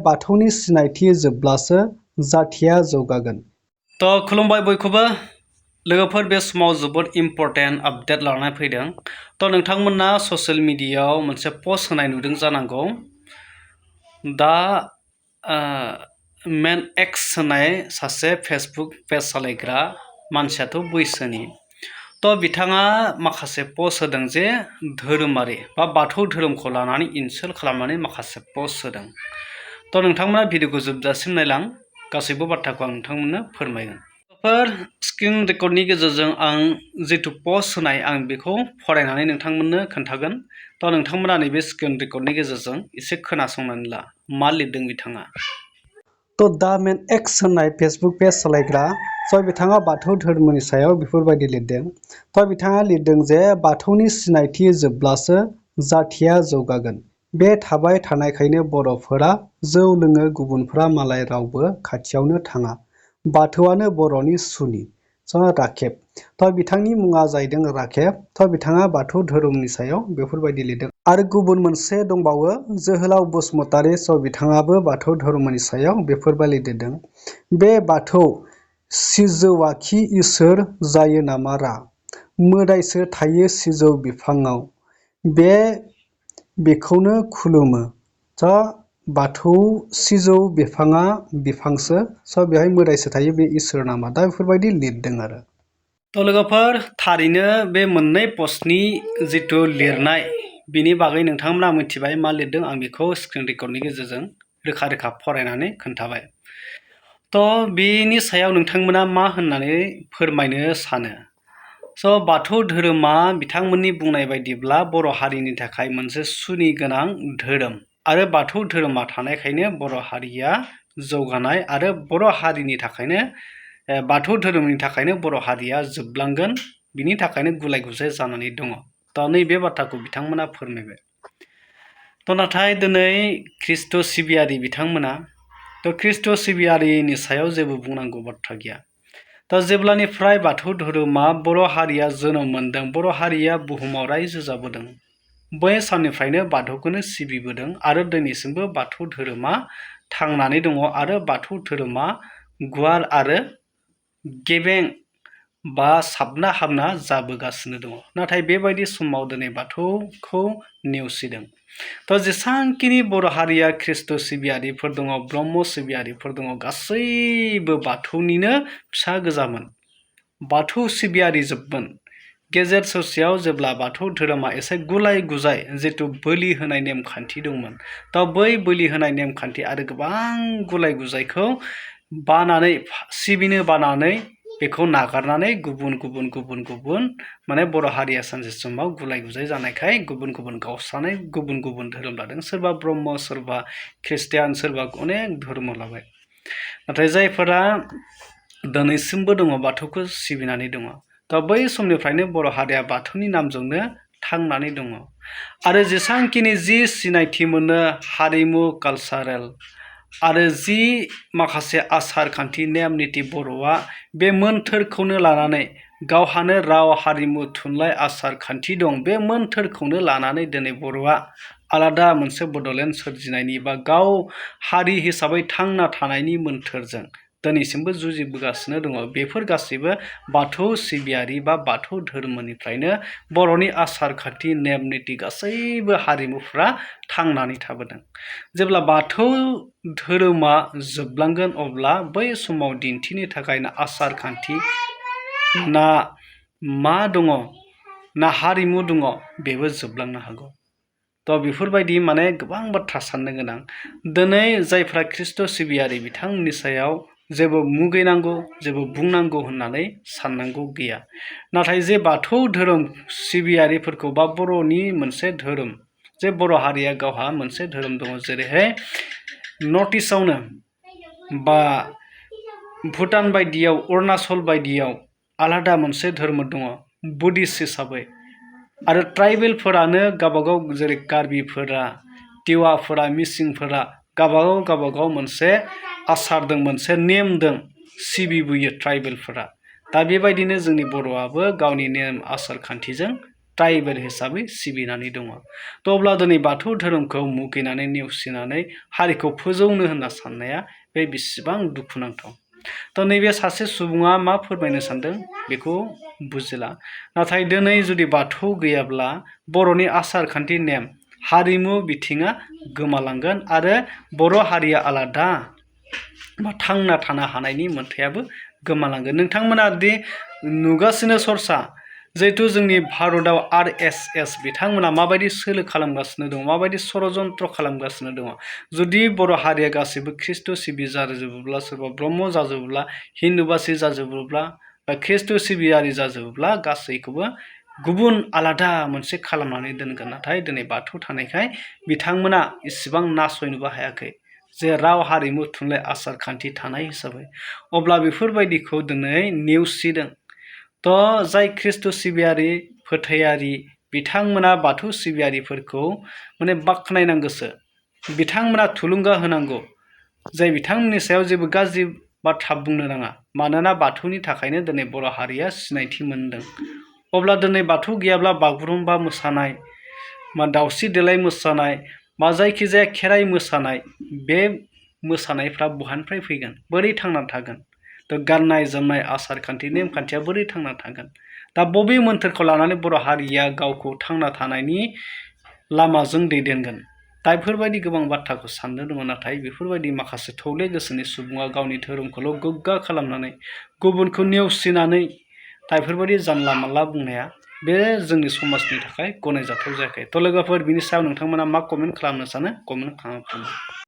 बाथौनि सिनायथि जोबब्लासो जाथिया जौगागोन। खुलुमबाय बयखौबो लोगोफोर, बे समाव जोबोद इम्पर्टेन्ट आपडेट लानानै फैदों। नोंथांमोना ससियेल मिडियायाव मोनसे पस्ट होनाय नुदों जानांगौ। दा मेन एक्स होननाय सासे फेसबुक पेज सालायग्रा मानसियाथ' बैसोनि। बिथाङा माखासे पस्ट होदों जे धोरोमारि बा बाथौ धोरोमखौ लानानै इनसाल्ट खालामनानै माखासे पस्ट होदों। नोंथांमोना भिडिअखौ जोबजासिम नायलां, गासैबो बाथ्राखौ आं नोंथांमोननो फोरमायगोन। स्क्रिन रेकर्डनि गेजेरजों आं जिथु पस्ट होनाय आं बेखौ फरायनानै नोंथांमोननो खोन्थागोन। नोंथांमोना नैबे स्क्रिन रेकर्डनि गेजेरजों एसे खोनासंनानै ला मा लिरदों बिथाङा। दा मेन एक्स होननाय फेसबुक पेज सालायग्रा बिथाङा बाथौ धोरोमनि सायाव बेफोरबायदि लिरदों। बिथाङा लिरदों जे बाथौनि सिनायथि जोबब्लासो जाथिया जौगागोन। बे थाबाय थानायखायनो बर'फोरा जौ लोङो, गुबुनफोरा मालाय रावबो खाथियावनो थाङा। बाथौआनो बर'नि सुनि। राखेब। बिथांनि मुङा जाहैदों राखेब। बिथाङा बाथौ धोरोमनि सायाव बेफोरबायदि लिरदों। आरो गुबुन मोनसे दंबावो जोहोलाव बसुमतारी। बिथाङाबो बाथौ धोरोमनि सायाव बेफोरबायदि लिरदों। बे बाथौ सिजौआखि इसोर जायो नामा रा? मोदायसो थायो सिजौ बिफाङाव, बेखौनो खुलुमो। बाथौ सिजौ बिफाङा बिफांसो। बेहाय मोदायसो थायो, बे इसोर नामा? दा बेफोरबायदि लिरदों आरो। लोगोफोर, थारैनो बे मोननै पस्टनि जिथु लिरनाय बिनि बागै नोंथांमोना मिथिबाय मा लिरदों। आं बेखौ स्क्रिन रेकर्डनि गेजेरजों रोखा रोखा फरायनानै खोन्थाबाय। बेनि सायाव नोंथांमोना मा होननानै फोरमायनो सानो? बाथौ धोरोमा बिथांमोननि बुंनाय बायदिब्ला बर' हारिनि थाखाय मोनसे सुनि गोनां धोरोम आरो बाथौ धोरोमा थानायखायनो बर' हारिया जौगानाय आरो बर' हारिनि थाखायनो बाथौ धोरोमनि थाखायनो बर' हारिया जोबलांगोन, बिनि थाखायनो गुलाय गुजाय जानानै दङ। नैबे बाथ्राखौ बिथांमोना फोरमायबाय। नाथाय दिनै ख्रिस्ट' सिबियारि बिथांमोना ख्रिस्ट' सिबियारिनि सायाव जेबो बुंनांगौ बाथ्रा गैया। जेब्लानिफ्राय बाथौ धोरोमा बर' हारिया जोनोम मोनदों, बर' हारिया बुहुमाव रायजो जाबोदों, बै साननिफ्रायनो बाथौखौनो सिबिबोदों आरो दिनैसिमबो बाथौ धोरोमा थांनानै दङ आरो बाथौ धोरोमा गुवार आरो गेबें बा साबना हामना जाबोगासिनो दङ। नाथाय बेबायदि समाव दिनै बाथौखौ नेवसिदों। जेसांखिनि बर' हारिया ख्रिस्ट' सिबियारिफोर दङ, ब्रह्म सिबियारिफोर दङ, गासैबो बाथौनिनो फिसा गोजामोन, बाथौ सिबियारि जोबमोन। गेजेर ससेयाव जेब्ला बाथौ धोरोमा एसे गुलाय गुजाय जिथु बोलि होनाय नेमखान्थि दंमोन, बै बोलि होनाय नेमखान्थि आरो गोबां गुलाय गुजायखौ सिबिनो बानानै बेखौ नागारनानै गुबुन माने बर' हारिया सानसे समाव गुलाय गुजाय जानायखाय गुबुन गावस्रानाय गुबुन धोरोम लादों। सोरबा ब्रह्म, सोरबा ख्रिस्टियान, सोरबा अनेक धर्म लाबाय। नाथाय जायफोरा दिनैसिमबो दङ, बाथौखौ सिबिनानै दङ, बै समनिफ्रायनो बर' हारिया बाथौनि नामजोंनो थांनानै दङ। आरो जेसांखिनि जि सिनायथि मोनो हारिमु, कालसारेल आरो जि माखासे आसार खान्थि, नेम निथि बर'आ बे मोन्थोरखौनो लानानै गावहानो राव, हारिमु, थुनलाइ, आसार खान्थि दं। बे मोन्थोरखौनो लानानै दिनै बर'आ आलादा मोनसे बड'लेण्ड सोरजिनायनि बा गाव हारि हिसाबै थांना थानायनि मोन्थोरजों दिनैसिमबो जुजिबोगासिनो दङ। बेफोर गासैबो बाथौ सिबियारि बा बाथौ धोरोमनिफ्रायनो बर'नि आसार खान्थि, नेम निथि गासैबो हारिमुफ्रा थांनानै थाबोदों। जेब्ला बाथौ धोरोमा जोबलांगोन अब्ला बै समाव दिन्थिनो थाखाय ना आसार खान्थि, ना मा दङ, ना हारिमु दङ, बेबो जोबलांनो हागौ। बेफोरबायदि माने गोबां बाथ्रा साननो गोनां। दिनै जायफ्रा ख्रिस्ट' सिबियारि बिथांमोननि सायाव जेबो मुगैनांगौ, जेबो बुंनांगौ होननानै साननांगौ गैया। नाथाय जे बाथौ धोरोम सिबियारिफोरखौ बा बर'नि मोनसे धोरोम, जे बर' हारिया गावहा मोनसे धोरोम दङ, जेरैहाय नर्थ इस्टआवनो बा भुटान बायदियाव, अरुणाचल बायदियाव आलादा मोनसे धोरोम दङ बुद्धिस्ट हिसाबै। आरो ट्राइबेलफोरानो गावबागाव, जेरै कार्बिफोरा, टिवाफोरा, मिसिंफोरा गावबागाव मोनसे आसार दं, मोनसे नेम दं, सिबिबोयो ट्राइबेलफोरा। बेबायदिनो जोंनि बर'आबो गावनि नेम आसार खान्थिजों ट्राइबेल हिसाबै सिबिनानै दङ। थ' अब्ला दिनै बाथौ धोरोमखौ मुगैनानै नेवसिनानै हारिखौ फोजौनो होनना साननाया बे बेसेबां दुखुनांथाव। थ' नैबे सासे सुबुङा मा फोरमायनो सानदों बेखौ बुजिला। नाथाय दिनै जुदि बाथौ गैयाब्ला बर'नि आसार खान्थि नेम हारिमु बिथिङा गोमालांगोन आरो बर' हारिया आलादा बा थांना थानो हानायनि मोन्थायाबो गोमालांगोन। नोंथांमोना दि नुगासिनो सरसा जिहेथु जोंनि भारतआव RSS बिथांमोना माबायदि सोलो खालामगासिनो दङ, माबायदि षड़यन्त्र खालामगासिनो दङ। जुदि बर' हारिया गासैबो ख्रिस्ट' सिबि जाजोबोब्ला, सोरबा ब्रह्म जाजोबोब्ला, हिन्दुबासि जाजोबोब्ला बा ख्रिस्ट' सिबियारि जाजोबोब्ला गासैखौबो गुबुन आलादा मोनसे खालामनानै दोनगोन। नाथाय दिनै बाथौ थानायखाय बिथांमोना इसेबां नासयनोबो हायाखै जे राव हारिमु थुनलाइ आसार खान्थि थानाय हिसाबै। अब्ला बेफोरबायदिखौ दिनै नेवसिदों। थ' जाय ख्रिस्ट' सिबियारि फोथायारि बिथांमोना बाथौ सिबियारिफोरखौ माने बाख्नायनांगोसो, बिथांमोना थुलुंगा होनांगौ, जाय बिथांमोननि सायाव जेबो गाज्रि बाथ्रा बुंनो नाङा। मानोना बाथौनि थाखायनो दिनै बर' हारिया सिनायथि मोनदों। अब्ला दिनै बाथौ गैयाब्ला बागुरुम्बा मोसानाय, दावस्रि देलाय मोसानाय, बा जायखिजाया खेराइ मोसानाय, बे मोसानायफ्रा बहानिफ्राय फैगोन, बोरै थांनानै थागोन? थ' गाननाय जोमनाय आसार खान्थि नेमखान्थिया बोरै थांना थागोन? दा बबे मोन्थोरखौ लानानै बर' हारिया गावखौ थांना थानायनि लामाजों दैदेनगोन? दा बेफोरबायदि गोबां बाथ्राखौ साननो दङ। नाथाय बेफोरबायदि माखासे थौले गोसोनि सुबुङा गावनि धोरोमखौल' गोग्गा खालामनानै गुबुनखौ नेवसिनानै दा बेफोरबायदि जानला मानला बुंनाया बे जोंनि समाजनि थाखाय गनायजाथाव जायाखै। थ' लोगोफोर, बिनि सायाव नोंथांमोना मा कमेन्ट खालामनो सानो? कमेन्ट खालामनो।